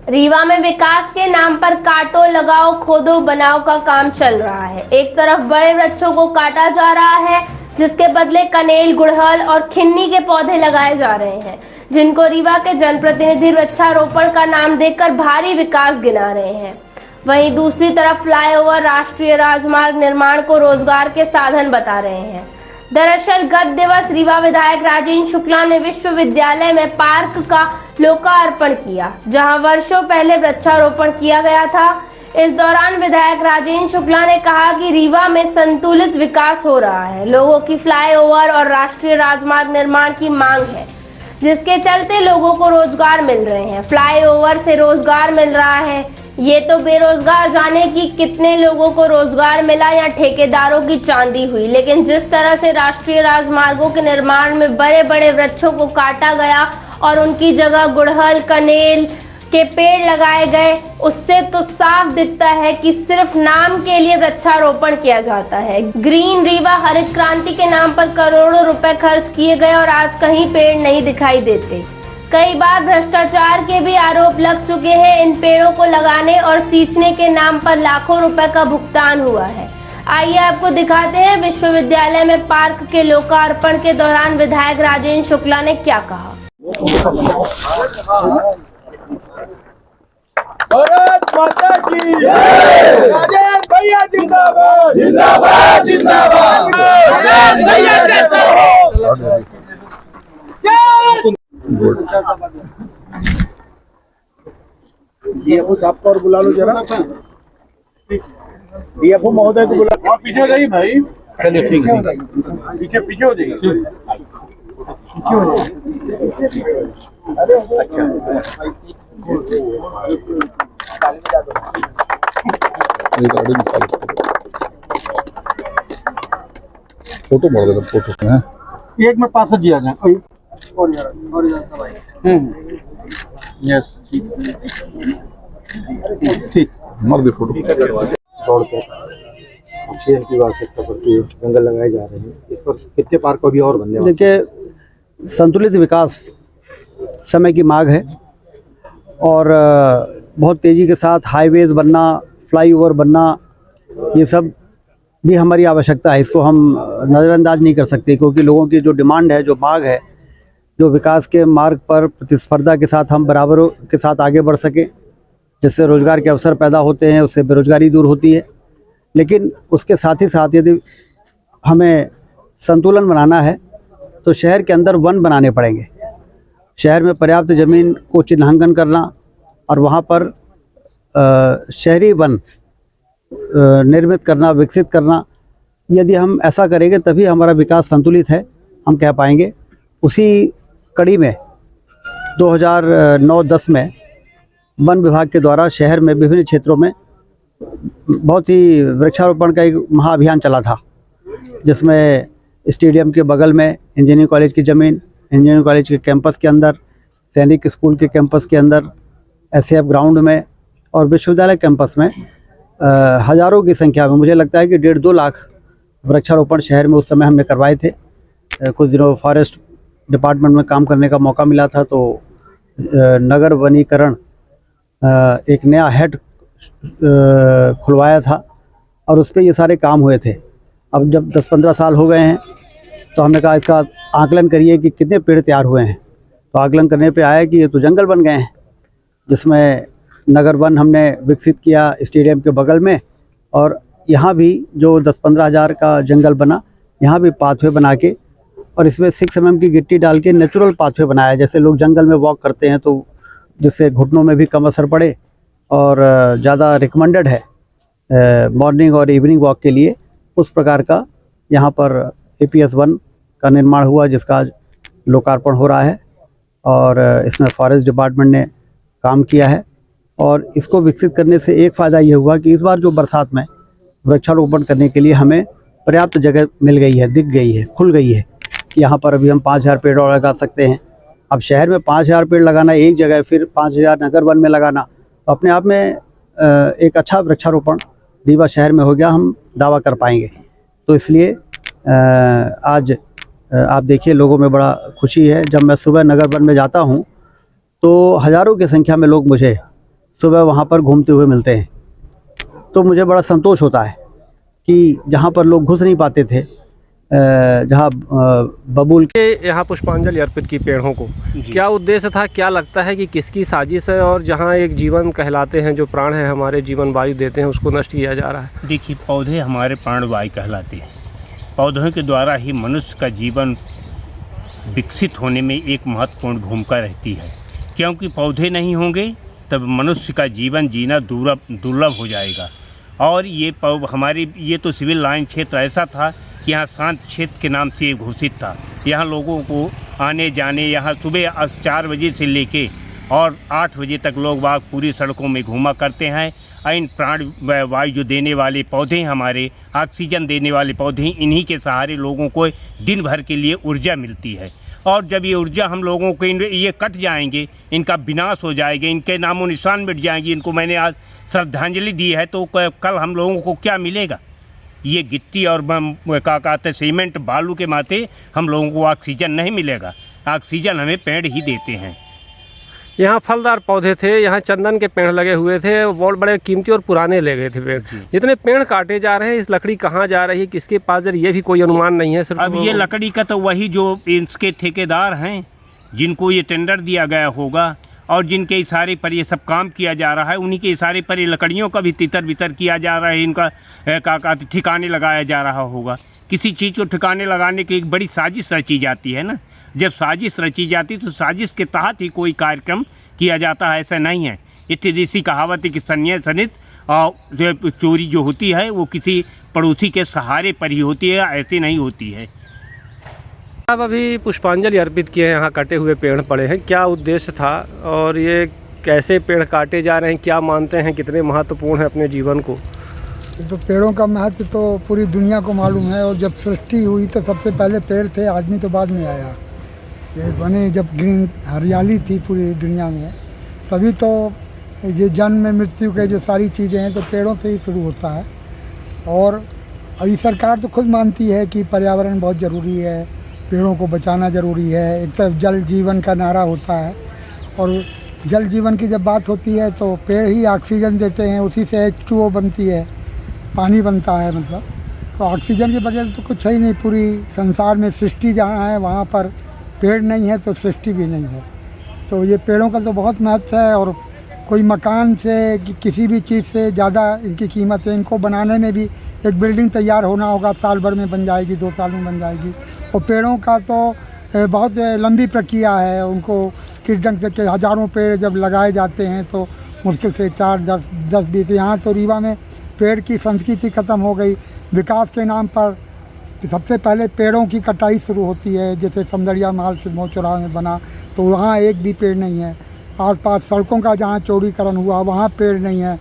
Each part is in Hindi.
रीवा में विकास के नाम पर काटो लगाओ खोदो बनाओ का काम चल रहा है। एक तरफ बड़े वृक्षों को काटा जा रहा है, जिसके बदले कनेल, गुड़हल और खिन्नी के पौधे लगाए जा रहे हैं, जिनको रीवा के जनप्रतिनिधि वृक्षारोपण का नाम देकर भारी विकास गिना रहे हैं। वहीं दूसरी तरफ फ्लाईओवर, राष्ट्रीय राजमार्ग निर्माण को रोजगार के साधन बता रहे हैं। दरअसल गत दिवस रीवा विधायक राजेंद्र शुक्ला ने विश्वविद्यालय में पार्क का लोकार्पण किया, जहां वर्षों पहले वृक्षारोपण किया गया था। इस दौरान विधायक राजेंद्र शुक्ला ने कहा कि रीवा में संतुलित विकास हो रहा है। लोगों की फ्लाईओवर और राष्ट्रीय राजमार्ग निर्माण की मांग है, जिसके चलते लोगों को रोजगार मिल रहे हैं। फ्लाईओवर से रोजगार मिल रहा है, ये तो बेरोजगार जाने कि कितने लोगों को रोजगार मिला या ठेकेदारों की चांदी हुई। लेकिन जिस तरह से राष्ट्रीय राजमार्गों के निर्माण में बड़े बड़े वृक्षों को काटा गया और उनकी जगह गुड़हल, कनेल के पेड़ लगाए गए, उससे तो साफ दिखता है कि सिर्फ नाम के लिए वृक्षारोपण किया जाता है। ग्रीन रीवा हरित क्रांति के नाम पर करोड़ों रुपए खर्च किए गए और आज कहीं पेड़ नहीं दिखाई देते। कई बार भ्रष्टाचार के भी आरोप लग चुके हैं। इन पेड़ों को लगाने और सींचने के नाम पर लाखों रुपए का भुगतान हुआ है। आइए आपको दिखाते हैं विश्वविद्यालय में पार्क के लोकार्पण के दौरान विधायक राजेंद्र शुक्ला ने क्या कहा। भारत माता की जय। राजेंद्र भैया जिंदाबाद जिंदाबाद जिंदाबाद। राजेंद्र भैया जैसा हो। डीएफओ साहब को और बुला लो जरा। डीएफओ महोदय को बुला। आप पीछे हो जाइए भाई। चलिए ठीक है, पीछे पीछे हो जाइए। अरे अच्छा, फोटो मार देना, फोटो है एक में पास दिया जाए और यस ठीक, मार दे फोटो। रोड पर ऑक्सीजन की आवश्यकता पड़ती है, जंगल लगाए जा रहे हैं, इस पर कितने पार्क अभी और बनने वाले? देखिए, संतुलित विकास समय की मांग है और बहुत तेज़ी के साथ हाईवेज बनना, फ्लाईओवर बनना, ये सब भी हमारी आवश्यकता है। इसको हम नज़रअंदाज नहीं कर सकते, क्योंकि लोगों की जो डिमांड है, जो मांग है, जो विकास के मार्ग पर प्रतिस्पर्धा के साथ हम बराबर के साथ आगे बढ़ सकें, जिससे रोज़गार के अवसर पैदा होते हैं, उससे बेरोजगारी दूर होती है। लेकिन उसके साथ ही साथ यदि हमें संतुलन बनाना है तो शहर के अंदर वन बनाने पड़ेंगे। शहर में पर्याप्त ज़मीन को चिन्हांकन करना और वहाँ पर शहरी वन निर्मित करना, विकसित करना, यदि हम ऐसा करेंगे तभी हमारा विकास संतुलित है, हम कह पाएंगे। उसी कड़ी में 2009-10 में वन विभाग के द्वारा शहर में विभिन्न क्षेत्रों में बहुत ही वृक्षारोपण का एक महाअभियान चला था, जिसमें स्टेडियम के बगल में इंजीनियरिंग कॉलेज की ज़मीन, इंजीनियरिंग कॉलेज के कैंपस के अंदर, सैनिक स्कूल के कैंपस के अंदर, एसएएफ ग्राउंड में और विश्वविद्यालय कैंपस में हज़ारों की संख्या में, मुझे लगता है कि 1.5-2 लाख वृक्षारोपण शहर में उस समय हमने करवाए थे। कुछ दिनों फॉरेस्ट डिपार्टमेंट में काम करने का मौका मिला था, तो नगर वनीकरण एक नया हेड खुलवाया था और उस पर ये सारे काम हुए थे। अब जब 10-15 साल हो गए हैं तो हमने कहा इसका आकलन करिए कि कितने पेड़ तैयार हुए हैं। तो आकलन करने पे आया कि ये तो जंगल बन गए हैं, जिसमें नगर वन हमने विकसित किया स्टेडियम के बगल में, और यहाँ भी जो 10-15 हज़ार का जंगल बना, यहाँ भी पाथवे बना के और इसमें 6 mm की गिट्टी डाल के नेचुरल पाथवे बनाया। जैसे लोग जंगल में वॉक करते हैं तो जिससे घुटनों में भी कम असर पड़े और ज़्यादा रिकमेंडेड है मॉर्निंग और इवनिंग वॉक के लिए, उस प्रकार का यहाँ पर APS 1 का निर्माण हुआ, जिसका आज लोकार्पण हो रहा है। और इसमें फॉरेस्ट डिपार्टमेंट ने काम किया है और इसको विकसित करने से एक फ़ायदा ये हुआ कि इस बार जो बरसात में वृक्षारोपण करने के लिए हमें पर्याप्त जगह मिल गई है, दिख गई है, खुल गई है कि यहाँ पर अभी हम 5000 पेड़ और लगा सकते हैं। अब शहर में 5000 पेड़ लगाना एक जगह, फिर 5000 नगर वन में लगाना, तो अपने आप में एक अच्छा वृक्षारोपण रीवा शहर में हो गया, हम दावा कर पाएंगे। तो इसलिए आज आप देखिए लोगों में बड़ा खुशी है। जब मैं सुबह नगर वन में जाता हूँ तो हज़ारों की संख्या में लोग मुझे सुबह वहाँ पर घूमते हुए मिलते हैं। तो मुझे बड़ा संतोष होता है कि जहाँ पर लोग घुस नहीं पाते थे, जहाँ बबूल के यहाँ पुष्पांजलि अर्पित की पेड़ों को, क्या उद्देश्य था, क्या लगता है कि किसकी साजिश है, और जहाँ एक जीवन कहलाते हैं, जो प्राण है हमारे, जीवन वायु देते हैं, उसको नष्ट किया जा रहा है? देखिए, पौधे हमारे प्राणवायु कहलाते हैं। पौधों के द्वारा ही मनुष्य का जीवन विकसित होने में एक महत्वपूर्ण भूमिका रहती है, क्योंकि पौधे नहीं होंगे तब मनुष्य का जीवन जीना दुर्लभ हो जाएगा। और ये हमारी ये तो सिविल लाइन क्षेत्र ऐसा था कि यहाँ शांत क्षेत्र के नाम से घोषित था। यहाँ लोगों को आने जाने, यहाँ सुबह 4 बजे से लेके और 8 बजे तक लोग बाग पूरी सड़कों में घूमा करते हैं। इन प्राण वायु जो देने वाले पौधे, हमारे ऑक्सीजन देने वाले पौधे, इन्हीं के सहारे लोगों को दिन भर के लिए ऊर्जा मिलती है। और जब ये ऊर्जा हम लोगों को ये कट जाएंगे, इनका विनाश हो जाएगा, इनके नामो निशान मिट जाएंगे, इनको मैंने आज श्रद्धांजलि दी है, तो कल हम लोगों को क्या मिलेगा? ये गिट्टी और क्या कहते हैं, सीमेंट बालू के माथे हम लोगों को ऑक्सीजन नहीं मिलेगा। ऑक्सीजन हमें पेड़ ही देते हैं। यहाँ फलदार पौधे थे, यहाँ चंदन के पेड़ लगे हुए थे, बहुत बड़े कीमती और पुराने लगे थे पेड़। जितने पेड़ काटे जा रहे हैं, इस लकड़ी कहाँ जा रही है, किसके पास, ये भी कोई अनुमान नहीं है। सिर्फ अब ये लकड़ी का तो वही जो इसके ठेकेदार हैं, जिनको ये टेंडर दिया गया होगा और जिनके इशारे पर ये सब काम किया जा रहा है, उन्हीं के इशारे पर ये लकड़ियों का भी तितर बितर किया जा रहा है, इनका ठिकाने लगाया जा रहा होगा। किसी चीज़ को ठिकाने लगाने की एक बड़ी साजिश रची जाती है ना। जब साजिश रची जाती तो साजिश के तहत ही कोई कार्यक्रम किया जाता है, ऐसा नहीं है। इतनी देसी कहावत है कि सन्य सनित और चोरी जो होती है वो किसी पड़ोसी के सहारे पर ही होती है, ऐसी नहीं होती है। अब अभी पुष्पांजलि अर्पित किए, यहाँ कटे हुए पेड़ पड़े हैं, क्या उद्देश्य था और ये कैसे पेड़ काटे जा रहे हैं, क्या मानते हैं, कितने महत्वपूर्ण है अपने जीवन को? तो पेड़ों का महत्व तो पूरी दुनिया को मालूम है। और जब सृष्टि हुई तो सबसे पहले पेड़ थे, आदमी तो बाद में आया। ये बने जब ग्रीन हरियाली थी पूरी दुनिया में, तभी तो ये जन्म मृत्यु के जो सारी चीज़ें हैं तो पेड़ों से ही शुरू होता है। और अभी सरकार तो खुद मानती है कि पर्यावरण बहुत ज़रूरी है, पेड़ों को बचाना ज़रूरी है। एक तरफ जल जीवन का नारा होता है, और जल जीवन की जब बात होती है तो पेड़ ही ऑक्सीजन देते हैं, उसी से H2O बनती है, पानी बनता है। मतलब तो ऑक्सीजन के बगैर तो कुछ है ही नहीं। पूरी संसार में सृष्टि जहाँ है वहाँ पर पेड़ नहीं है तो सृष्टि भी नहीं है। तो ये पेड़ों का तो बहुत महत्व है। और कोई मकान से किसी भी चीज़ से ज़्यादा इनकी कीमत है। इनको बनाने में भी एक बिल्डिंग तैयार होना होगा, साल भर में बन जाएगी, 2 साल में बन जाएगी। और पेड़ों का तो बहुत लंबी प्रक्रिया है। उनको किस ढंग से हज़ारों पेड़ जब लगाए जाते हैं तो मुश्किल से 4, 10, 20। यहाँ तो रीवा में पेड़ की संस्कृति ख़त्म हो गई। विकास के नाम पर सबसे पहले पेड़ों की कटाई शुरू होती है। जैसे समदड़िया माल सिरमौर चौराहे में बना तो वहाँ एक भी पेड़ नहीं है। आसपास सड़कों का जहाँ चौड़ीकरण हुआ वहाँ पेड़ नहीं है।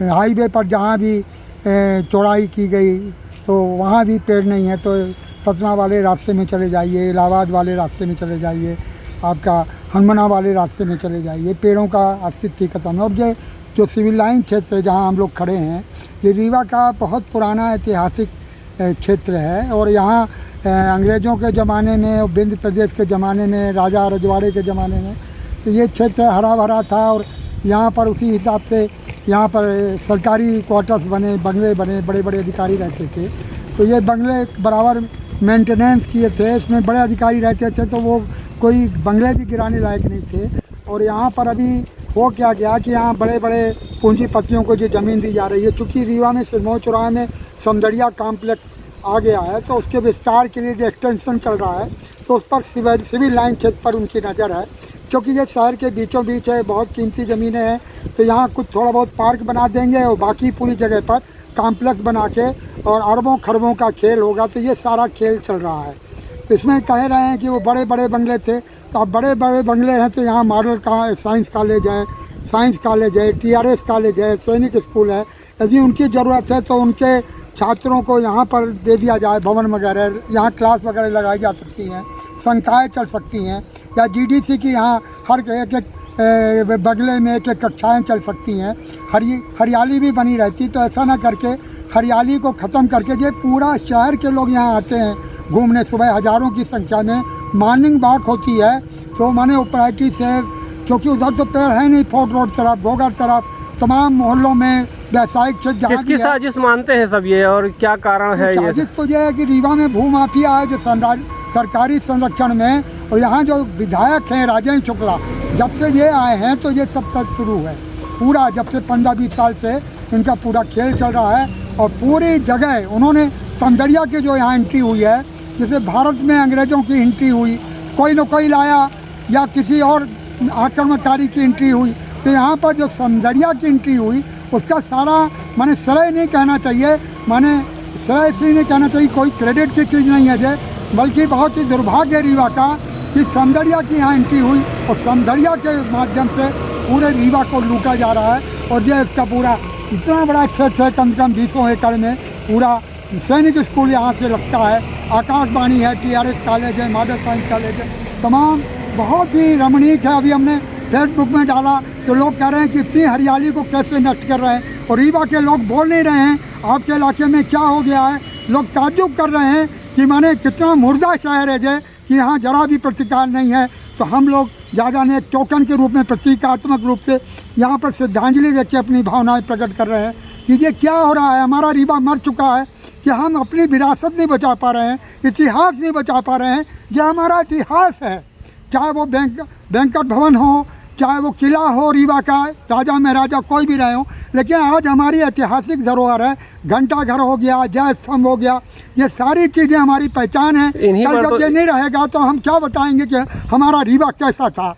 हाईवे पर जहाँ भी चौड़ाई की गई तो वहाँ भी पेड़ नहीं है। तो सतना वाले रास्ते में चले जाइए, इलाहाबाद वाले रास्ते में चले जाइए, आपका हनुमाना वाले रास्ते में चले जाइए, पेड़ों का अस्तित्व खत्म है। और ये जो सिविल लाइन क्षेत्र है जहाँ हम लोग खड़े हैं, ये रीवा का बहुत पुराना ऐतिहासिक क्षेत्र है। और यहाँ अंग्रेज़ों के ज़माने में और विंध्य प्रदेश के ज़माने में, राजा रजवाड़े के ज़माने में तो ये क्षेत्र हरा भरा था। और यहाँ पर उसी हिसाब से यहाँ पर सरकारी क्वार्टर्स बने, बंगले बने, बड़े बड़े अधिकारी रहते थे। तो ये बंगले बराबर मेंटेनेंस किए थे, इसमें बड़े अधिकारी रहते थे, तो वो कोई बंगले भी गिराने लायक नहीं थे। और यहाँ पर अभी हो क्या गया कि यहाँ बड़े बड़े पूंजीपतियों को जो ज़मीन दी जा रही है, चूँकि रीवा में सिरमौर चौराहे में समदड़िया कॉम्प्लेक्स आ गया है, तो उसके विस्तार के लिए जो एक्सटेंशन चल रहा है तो उस पर सिविल लाइन क्षेत्र पर उनकी नज़र है। क्योंकि ये शहर के बीचों बीच है, बहुत कीमती ज़मीनें हैं, तो यहाँ कुछ थोड़ा बहुत पार्क बना देंगे और बाकी पूरी जगह पर कॉम्प्लेक्स बना के और अरबों खरबों का खेल होगा। तो ये सारा खेल चल रहा है। तो इसमें कह रहे हैं कि वो बड़े बड़े बंगले थे, तो अब बड़े बड़े बंगले हैं तो यहाँ मॉडल का साइंस कॉलेज है, TRS कॉलेज है, सैनिक स्कूल है। यदि उनकी ज़रूरत है तो उनके छात्रों को यहाँ पर दे दिया जाए भवन वगैरह, यहाँ क्लास वगैरह लगाई जा सकती हैं, संकायें चल सकती हैं, या GDC की यहाँ हर एक बगले में एक कक्षाएँ चल सकती हैं। हरियाली भी बनी रहती। तो ऐसा ना करके हरियाली को ख़त्म करके ये पूरा शहर के लोग यहाँ आते हैं घूमने, सुबह हज़ारों की संख्या में मॉर्निंग वॉक होती है। तो माने उपराइटी से, क्योंकि उधर तो पेड़ है नहीं, फोर्ट रोड तरफ, भोगर तरफ, तमाम मोहल्लों में व्यावसायिक क्षेत्र जहाँ किसकी भी है। साजिश मानते हैं सब ये, और क्या कारण है ये? साजिश तो यह है कि रीवा में भूमाफिया है जो सरकारी संरक्षण में, और यहाँ जो विधायक हैं राजेंद्र शुक्ला, जब से ये आए हैं तो ये सब तक शुरू है पूरा, जब से 15-20 साल से इनका पूरा खेल चल रहा है। और पूरी जगह उन्होंने सौंदर्या की जो यहाँ एंट्री हुई है, जैसे भारत में अंग्रेज़ों की एंट्री हुई, कोई न कोई लाया, या किसी और आक्रमणकारी की एंट्री हुई, तो यहाँ पर जो सौंदर्या की एंट्री हुई उसका सारा माने श्रेय नहीं कहना चाहिए, माने श्रेय से नहीं कहना चाहिए, कोई क्रेडिट की चीज़ नहीं है जे, बल्कि बहुत ही दुर्भाग्य रीवा का कि सौंदर्या की यहाँ एंट्री हुई और सौंदर्या के माध्यम से पूरे रीवा को लूटा जा रहा है। और ये इसका पूरा इतना बड़ा क्षेत्र है, कम से कम 20 एकड़ में पूरा सैनिक स्कूल यहाँ से लगता है, आकाशवाणी है, TRS कॉलेज है, मॉडल साइंस कॉलेज है, तमाम बहुत ही रमणीक है। अभी हमने फेसबुक में डाला तो लोग कह रहे हैं कि इतनी हरियाली को कैसे नष्ट कर रहे हैं, और रीवा के लोग बोल नहीं रहे हैं आपके इलाके में क्या हो गया है। लोग ताज्जुब कर रहे हैं कि माने कितना मुर्दा शहर है जे, कि यहाँ जरा भी प्रतिकार नहीं है। तो हम लोग ज़्यादा ने एक टोकन के रूप में, प्रतीकात्मक रूप से यहाँ पर श्रद्धांजलि दे के अपनी भावनाएं प्रकट कर रहे हैं कि ये क्या हो रहा है। हमारा रीवा मर चुका है कि हम अपनी विरासत नहीं बचा पा रहे हैं, इतिहास नहीं बचा पा रहे हैं। ये हमारा इतिहास है, चाहे वो बैंकट भवन हो, चाहे वो किला हो रीवा का, राजा महाराजा कोई भी रहे हो, लेकिन आज हमारी ऐतिहासिक धरोहर है। घंटा घर हो गया, जय स्तंभ हो गया, ये सारी चीज़ें हमारी पहचान है। कल जब ये नहीं रहेगा तो हम क्या बताएंगे कि हमारा रीवा कैसा था।